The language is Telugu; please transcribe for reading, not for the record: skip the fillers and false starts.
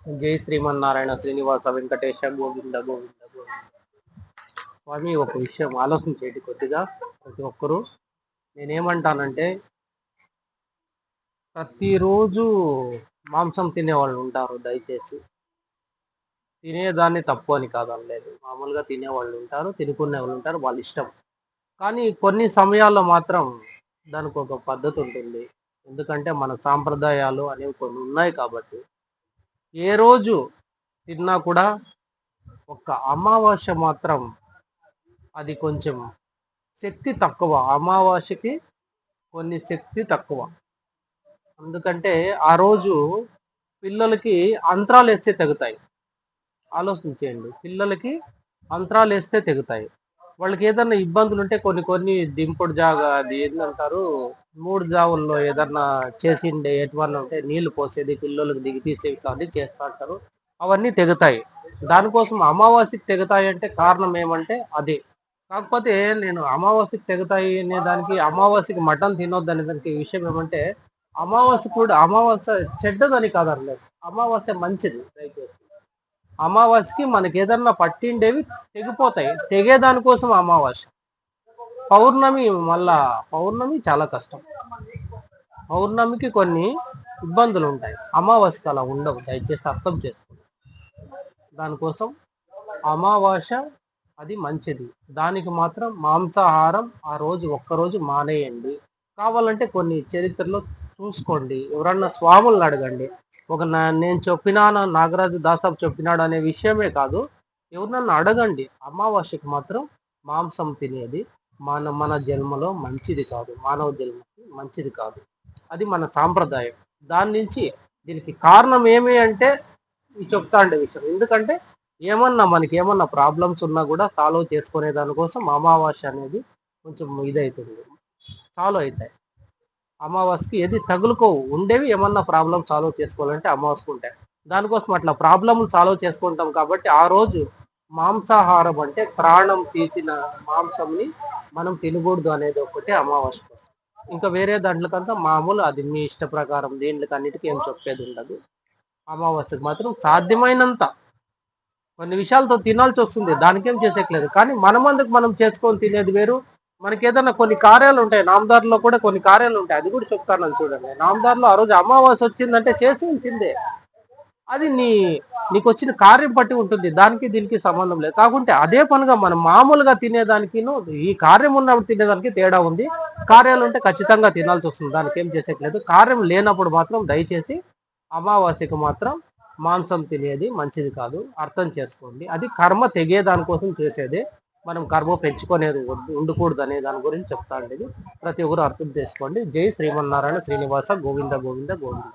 జై శ్రీమన్నారాయణ శ్రీనివాస వెంకటేశ గోవింద గోవింద గోవింద. స్వామి, ఒక విషయం ఆలోచించేది కొద్దిగా ప్రతి ఒక్కరూ. నేనేమంటానంటే, ప్రతిరోజు మాంసం తినే వాళ్ళు ఉంటారు. దయచేసి తినేదాన్ని తప్పు అని కాదనలేదు. మామూలుగా తినేవాళ్ళు ఉంటారు, తినుకునే వాళ్ళు ఉంటారు, వాళ్ళ ఇష్టం. కానీ కొన్ని సమయాల్లో మాత్రం దానికి ఒక పద్ధతి ఉంటుంది. ఎందుకంటే మన సాంప్రదాయాలు అనేవి కొన్ని ఉన్నాయి కాబట్టి. ఏ రోజు తిన్నా కూడా ఒక్క అమావాస్య మాత్రం అది కొంచెం శక్తి తక్కువ. అమావాస్యకి కొన్ని శక్తి తక్కువ. ఎందుకంటే ఆ రోజు పిల్లలకి అంతరాలేస్తే తెగుతాయి. ఆలోచించేయండి. పిల్లలకి అంతరాలేస్తే తెగుతాయి. వాళ్ళకి ఏదన్నా ఇబ్బందులుంటే కొన్ని కొన్ని దింపుడు జాగా అది ఏందంటారు, 3 జావుల్లో ఏదన్నా చేసిండే ఎటువన్నా ఉంటే నీళ్లు పోసేది, పిల్లోళ్ళకి దిగి తీసేవి కానీ చేస్తా అంటారు. అవన్నీ తెగుతాయి. దానికోసం అమావాస్యకి తెగుతాయంటే కారణం ఏమంటే అదే. కాకపోతే నేను అమావాస్యకి తెగుతాయి అనే దానికి, అమావాస్యకి మటన్ తినొద్దనే దానికి విషయం ఏమంటే, అమావాస్య చెడ్డదని కాదనలేదు. అమావాస్య మంచిది దయచేసి. అమావాస్యకి మనకి ఏదన్నా పట్టిండేవి తెగిపోతాయి. తెగేదానికోసం అమావాస్య. పౌర్ణమి మళ్ళా పౌర్ణమి చాలా కష్టం. పౌర్ణమికి కొన్ని ఇబ్బందులు ఉంటాయి. అమావాస్యకి అలా ఉండవు. దయచేసి అర్థం చేసుకోండి. దానికోసం అమావాస్య అది మంచిది. దానికి మాత్రం మాంసాహారం ఆ రోజు ఒక్కరోజు మానేయండి. కావాలంటే కొన్ని చరిత్రలో చూసుకోండి. ఎవరన్నా స్వాములను అడగండి. నేను చెప్పినాను, నాగరాజు దాసప్ చెప్పినాడు అనే విషయమే కాదు. ఎవరినన్నా అడగండి. అమావాస్యకు మాత్రం మాంసం తినేది మన మన జన్మలో మంచిది కాదు. మానవ జన్మకి మంచిది కాదు. అది మన సాంప్రదాయం. దాని నుంచి దీనికి కారణం ఏమి అంటే చెప్తా ఉండే విషయం. ఎందుకంటే మనకి ఏమన్నా ప్రాబ్లమ్స్ ఉన్నా కూడా సాల్వ్ చేసుకునే దానికోసం అమావాస్య అనేది కొంచెం ఇదవుతుంది. సాల్వ్ అవుతాయి. అమావాస్యకి ఏది తగులుకోవు. ఉండేవి ఏమన్నా ప్రాబ్లం సాల్వ్ చేసుకోవాలంటే అమావాస్యకు ఉంటాయి. దానికోసం అట్లా ప్రాబ్లమ్లు సాల్వ్ చేసుకుంటాం కాబట్టి ఆ రోజు మాంసాహారం అంటే ప్రాణం తీసిన మాంసంని మనం తినకూడదు అనేది ఒకటి అమావాస్య కోసం. ఇంకా వేరే దాంట్లోకంతా మామూలు, అది మీ ఇష్ట ప్రకారం. దీంట్లోకి అన్నిటికీ ఏం చెప్పేది ఉండదు. అమావాస్యకు మాత్రం సాధ్యమైనంత కొన్ని విషయాలతో తినాల్సి వస్తుంది. దానికేం చేసేయట్లేదు. కానీ మనమందుకు మనం చేసుకొని తినేది వేరు. మనకి ఏదైనా కొన్ని కార్యాలు ఉంటాయి. నామదారులో కూడా కొన్ని కార్యాలు ఉంటాయి. అది కూడా చెప్తాను చూడండి. నామదారులో ఆ రోజు అమావాస్య వచ్చిందంటే చేసి ఉంచిందే. అది నీకు వచ్చిన కార్యం బట్టి ఉంటుంది. దానికి దీనికి సంబంధం లేదు. కాకుంటే అదే పనిగా మనం మామూలుగా తినేదానికి ఈ కార్యం ఉన్నప్పుడు తినేదానికి తేడా ఉంది. కార్యాలు ఉంటే ఖచ్చితంగా తినాల్సి వస్తుంది. దానికి ఏం చేసేయట్లేదు. కార్యం లేనప్పుడు మాత్రం దయచేసి అమావాస్యకు మాత్రం మాంసం తినేది మంచిది కాదు. అర్థం చేసుకోండి. అది కర్మ తెగే దానికోసం చేసేది. మనం కర్మ పెంచుకునేది ఉండకూడదు అనే దాని గురించి చెప్తా ఉండేది. ప్రతి ఒక్కరు అర్థం చేసుకోండి. జై శ్రీమన్నారాయణ శ్రీనివాస గోవింద గోవింద గోవింద.